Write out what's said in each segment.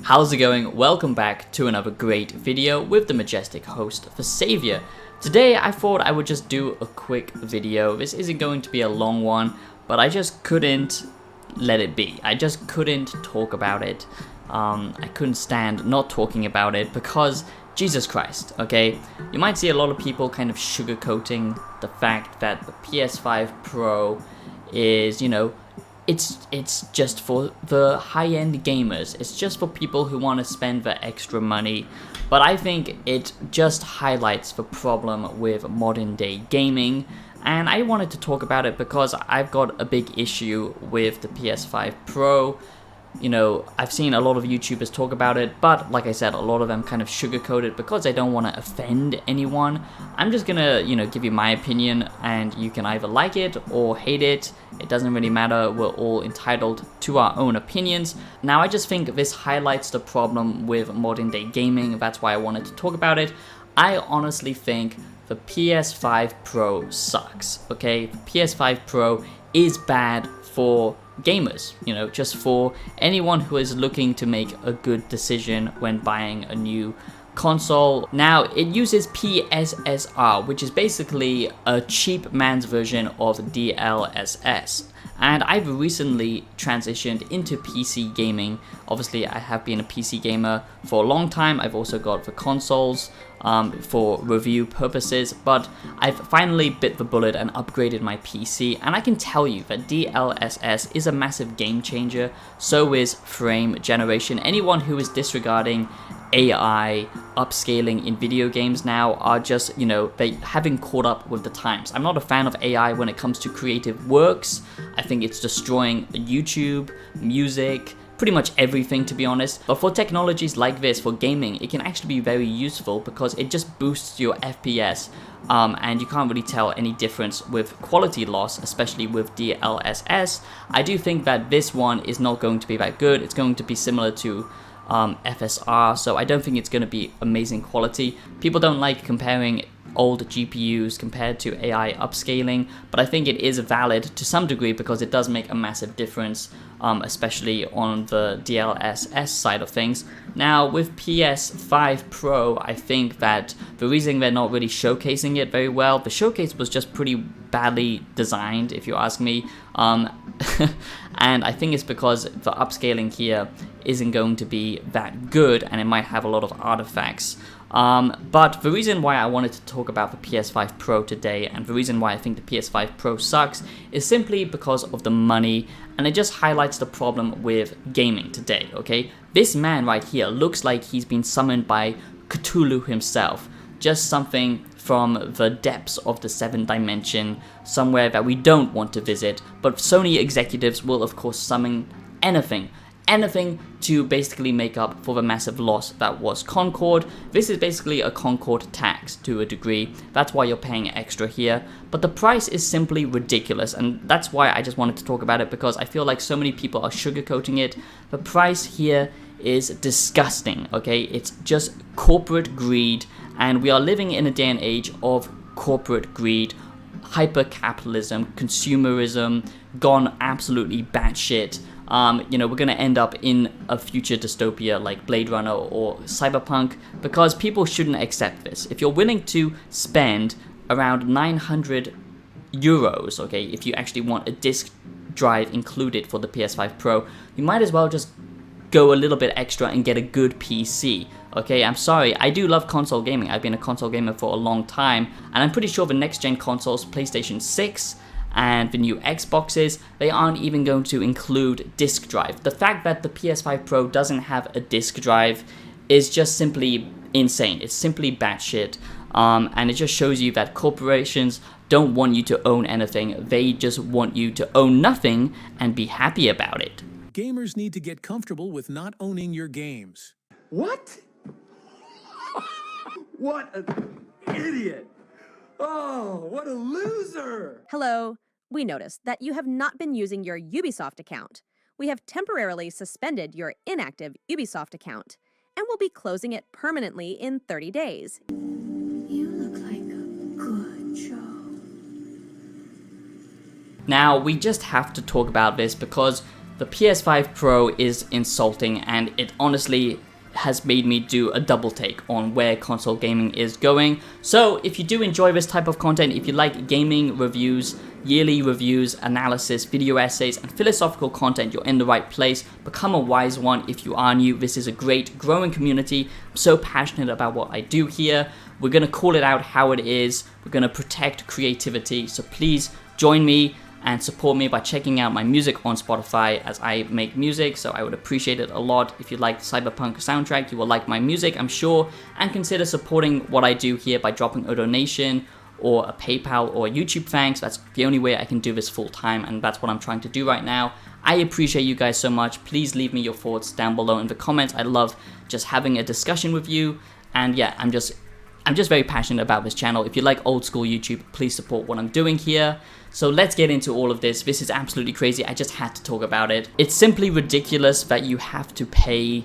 How's it going? Welcome back to another great video with the majestic host for Savior. Today I thought I would just do a quick video. This isn't going to be a long one, but I just couldn't let it be. I just couldn't talk about it. I couldn't stand not talking about it because Jesus Christ, okay? You might see a lot of people kind of sugarcoating the fact that the PS5 Pro is, it's just for the high-end gamers. It's just for people who want to spend the extra money. But I think it just highlights the problem with modern day gaming. And I wanted to talk about it because I've got a big issue with the PS5 Pro. I've seen a lot of YouTubers talk about it, but like I said, a lot of them kind of sugarcoat it because I don't want to offend anyone. I'm just gonna, give you my opinion, and you can either like it or hate it. It doesn't really matter. We're all entitled to our own opinions. Now, I just think this highlights the problem with modern day gaming. That's why I wanted to talk about it. I honestly think the PS5 Pro sucks, okay? The PS5 Pro is bad for gamers, just for anyone who is looking to make a good decision when buying a new console. Now, it uses PSSR, which is basically a cheap man's version of DLSS. And I've recently transitioned into PC gaming. Obviously, I have been a PC gamer for a long time. I've also got the consoles for review purposes, but I've finally bit the bullet and upgraded my PC, and I can tell you that DLSS is a massive game changer. So is frame generation. Anyone who is disregarding AI upscaling in video games now are just, they haven't caught up with the times. I'm not a fan of AI when it comes to creative works. I think it's destroying YouTube, music, pretty much everything, to be honest. But for technologies like this, for gaming, it can actually be very useful because it just boosts your FPS, and you can't really tell any difference with quality loss, especially with DLSS. I do think that this one is not going to be that good. It's going to be similar to FSR, so I don't think it's going to be amazing quality. People don't like comparing old GPUs compared to AI upscaling, but I think it is valid to some degree because it does make a massive difference, especially on the DLSS side of things. Now, with PS5 Pro, I think that the reason they're not really showcasing it very well, the showcase was just pretty badly designed, if you ask me. And I think it's because the upscaling here isn't going to be that good, and it might have a lot of artifacts. But the reason why I wanted to talk about the PS5 Pro today, and the reason why I think the PS5 Pro sucks, is simply because of the money, and it just highlights the problem with gaming today, okay? This man right here looks like he's been summoned by Cthulhu himself. Just something from the depths of the 7th dimension, somewhere that we don't want to visit, but Sony executives will of course summon anything to basically make up for the massive loss that was Concord. This is basically a Concord tax to a degree. That's why you're paying extra here, but the price is simply ridiculous, and that's why I just wanted to talk about it, because I feel like so many people are sugarcoating it. The price here is disgusting, okay? It's just corporate greed, and we are living in a day and age of corporate greed, hyper-capitalism, consumerism, gone absolutely batshit. We're going to end up in a future dystopia like Blade Runner or Cyberpunk, because people shouldn't accept this. If you're willing to spend around 900 euros, okay, if you actually want a disc drive included for the PS5 Pro, you might as well just go a little bit extra and get a good PC. Okay, I'm sorry, I do love console gaming. I've been a console gamer for a long time, and I'm pretty sure the next gen consoles, PlayStation 6 and the new Xboxes, they aren't even going to include disc drive. The fact that the PS5 Pro doesn't have a disc drive is just simply insane. It's simply batshit, and it just shows you that corporations don't want you to own anything. They just want you to own nothing and be happy about it. Gamers need to get comfortable with not owning your games. What? What an idiot! Oh, what a loser! Hello. We noticed that you have not been using your Ubisoft account. We have temporarily suspended your inactive Ubisoft account and will be closing it permanently in 30 days. You look like a good job. Now, we just have to talk about this because The PS5 Pro is insulting, and it honestly has made me do a double take on where console gaming is going. So if you do enjoy this type of content, if you like gaming reviews, yearly reviews, analysis, video essays, and philosophical content, you're in the right place. Become a wise one if you are new. This is a great growing community. I'm so passionate about what I do here. We're going to call it out how it is. We're going to protect creativity. So please join me and support me by checking out my music on Spotify as I make music, so I would appreciate it a lot. If you like the Cyberpunk soundtrack, you will like my music, I'm sure, and consider supporting what I do here by dropping a donation or a PayPal or a YouTube thanks. That's the only way I can do this full time, and that's what I'm trying to do right now. I appreciate you guys so much. Please leave me your thoughts down below in the comments. I love just having a discussion with you, and yeah, I'm just very passionate about this channel. If you like old school YouTube, please support what I'm doing here. So let's get into all of this. This is absolutely crazy. I just had to talk about it. It's simply ridiculous that you have to pay,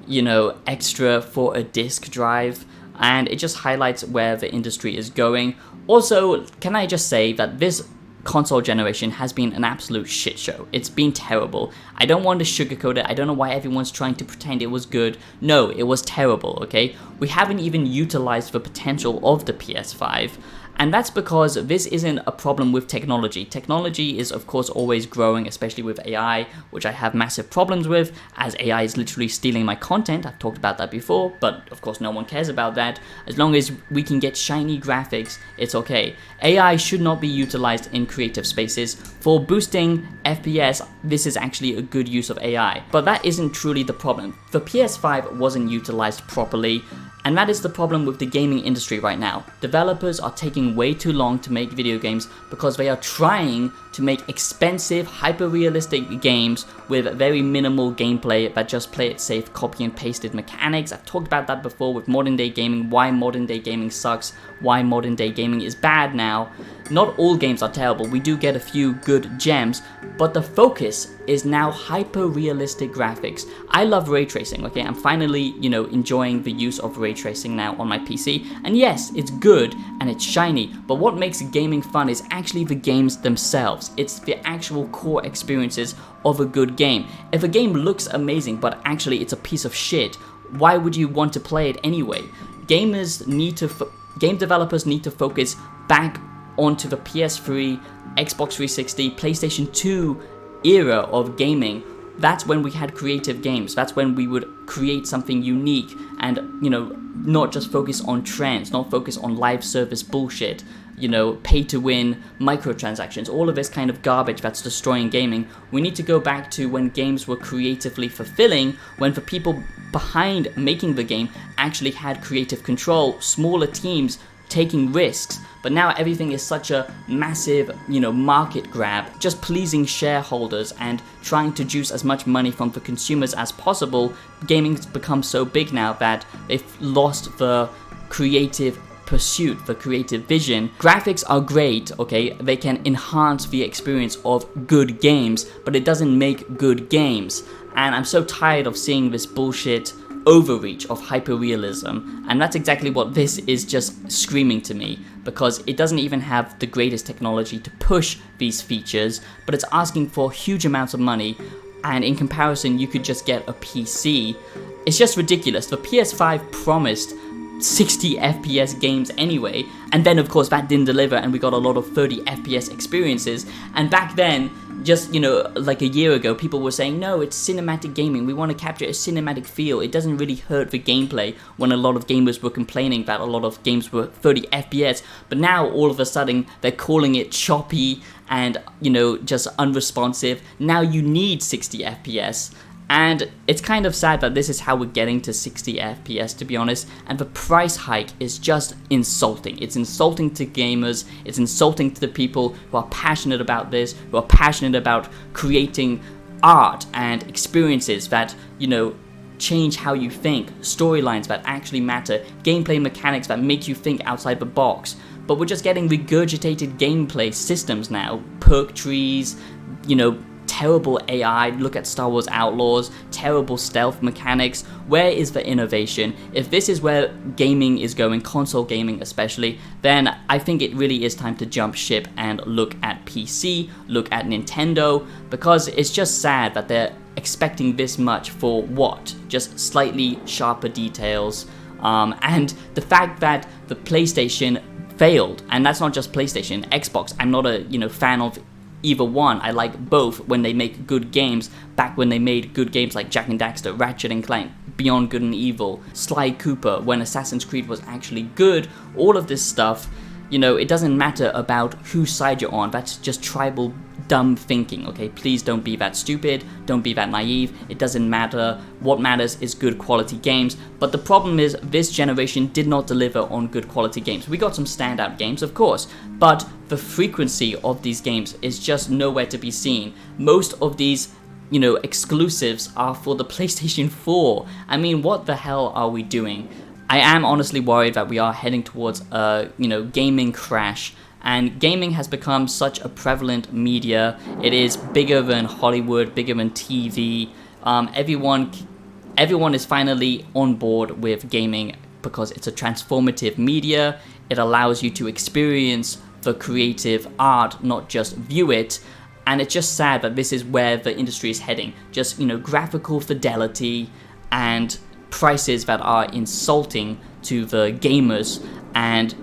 you know, extra for a disk drive, and it just highlights where the industry is going. Also, can I just say that this console generation has been an absolute shit show. It's been terrible. I don't want to sugarcoat it. I don't know why everyone's trying to pretend it was good. No, it was terrible, okay? We haven't even utilized the potential of the PS5. And that's because this isn't a problem with technology. Technology is of course always growing, especially with AI, which I have massive problems with, as AI is literally stealing my content. I've talked about that before, but of course no one cares about that. As long as we can get shiny graphics, it's okay. AI should not be utilized in creative spaces. For boosting FPS, this is actually a good use of AI. But that isn't truly the problem. The PS5 wasn't utilized properly, and that is the problem with the gaming industry right now. Developers are taking way too long to make video games because they are trying to make expensive, hyper-realistic games with very minimal gameplay that just play it safe, copy and pasted mechanics. I've talked about that before with modern day gaming, why modern day gaming sucks, why modern day gaming is bad now. Not all games are terrible, we do get a few good gems, but the focus is now hyper-realistic graphics. I love ray tracing, okay? I'm finally, you know, enjoying the use of ray tracing now on my PC, and yes, it's good and it's shiny, but what makes gaming fun is actually the games themselves. It's the actual core experiences of a good game. If a game looks amazing, but actually it's a piece of shit, why would you want to play it anyway? Game developers need to focus back onto the PS3, Xbox 360, PlayStation 2 era of gaming. That's when we had creative games. That's when we would create something unique and, you know, not just focus on trends, not focus on live service bullshit, you know, pay to win, microtransactions, all of this kind of garbage that's destroying gaming. We need to go back to when games were creatively fulfilling, when the people behind making the game actually had creative control, smaller teams taking risks. But now everything is such a massive, you know, market grab, just pleasing shareholders and trying to juice as much money from the consumers as possible. Gaming's become so big now that they've lost the creative pursuit, the creative vision. Graphics are great, okay, they can enhance the experience of good games, but it doesn't make good games. And I'm so tired of seeing this bullshit overreach of hyperrealism, and that's exactly what this is just screaming to me, because it doesn't even have the greatest technology to push these features, but it's asking for huge amounts of money, and in comparison you could just get a PC. It's just ridiculous. The PS5 promised 60 FPS games anyway, and then of course that didn't deliver and we got a lot of 30 FPS experiences. And back then, just, you know, like a year ago, people were saying, no, it's cinematic gaming, we want to capture a cinematic feel, it doesn't really hurt the gameplay, when a lot of gamers were complaining that a lot of games were 30 FPS. But now all of a sudden they're calling it choppy and, you know, just unresponsive. Now you need 60 FPS. And it's kind of sad that this is how we're getting to 60 FPS, to be honest, and the price hike is just insulting. It's insulting to gamers, it's insulting to the people who are passionate about this, who are passionate about creating art and experiences that, you know, change how you think, storylines that actually matter, gameplay mechanics that make you think outside the box. But we're just getting regurgitated gameplay systems now, perk trees, you know, terrible AI, look at Star Wars Outlaws, terrible stealth mechanics. Where is the innovation? If this is where gaming is going, console gaming especially, then I think it really is time to jump ship and look at PC, look at Nintendo, because it's just sad that they're expecting this much for what? Just slightly sharper details. And the fact that the PlayStation failed, and that's not just PlayStation, Xbox, I'm not a fan of either one. I like both when they make good games, back when they made good games like Jak and Daxter, Ratchet and Clank, Beyond Good and Evil, Sly Cooper, when Assassin's Creed was actually good, all of this stuff, it doesn't matter about whose side you're on. That's just tribal dumb thinking, okay? Please don't be that stupid, don't be that naive. It doesn't matter. What matters is good quality games. But the problem is this generation did not deliver on good quality games. We got some standout games, of course, but the frequency of these games is just nowhere to be seen. Most of these exclusives are for the PlayStation 4. I mean, what the hell are we doing? I am honestly worried that we are heading towards a, gaming crash. And gaming has become such a prevalent media. It is bigger than Hollywood, bigger than TV. Everyone is finally on board with gaming because it's a transformative media. It allows you to experience the creative art, not just view it. And it's just sad that this is where the industry is heading. Just, graphical fidelity and prices that are insulting to the gamers and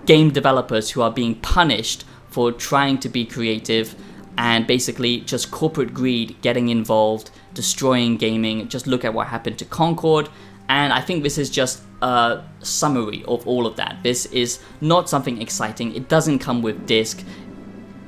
game developers who are being punished for trying to be creative, and basically just corporate greed getting involved, destroying gaming. Just look at what happened to Concord, and I think this is just a summary of all of that. This is not something exciting. It doesn't come with disc.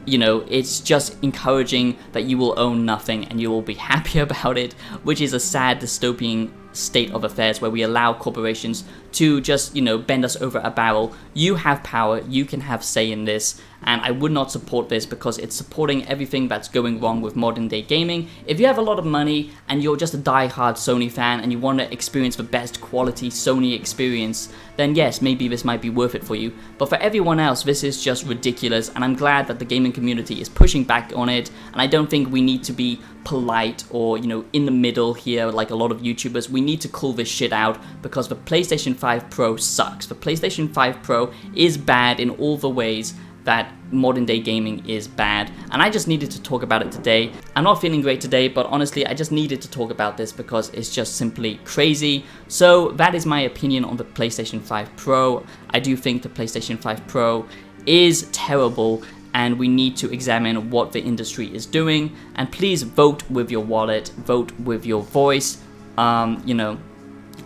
It's just encouraging that you will own nothing and you will be happy about it, which is a sad dystopian state of affairs where we allow corporations to just, bend us over a barrel. You have power, you can have say in this, and I would not support this because it's supporting everything that's going wrong with modern day gaming. If you have a lot of money and you're just a die-hard Sony fan and you want to experience the best quality Sony experience, then yes, maybe this might be worth it for you. But for everyone else, this is just ridiculous, and I'm glad that the gaming community is pushing back on it, and I don't think we need to be polite or, in the middle here like a lot of YouTubers. We need to call this shit out because the PlayStation 5 Pro sucks. The PlayStation 5 Pro is bad in all the ways that modern day gaming is bad, and I just needed to talk about it today. I'm not feeling great today, but honestly I just needed to talk about this because it's just simply crazy. So that is my opinion on the PlayStation 5 Pro. I do think the PlayStation 5 Pro is terrible, and we need to examine what the industry is doing. And please vote with your wallet, vote with your voice.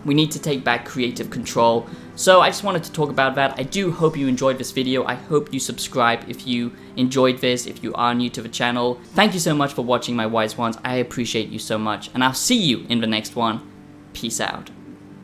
We need to take back creative control. So I just wanted to talk about that. I do hope you enjoyed this video. I hope you subscribe if you enjoyed this, if you are new to the channel. Thank you so much for watching, my wise ones. I appreciate you so much, and I'll see you in the next one. Peace out.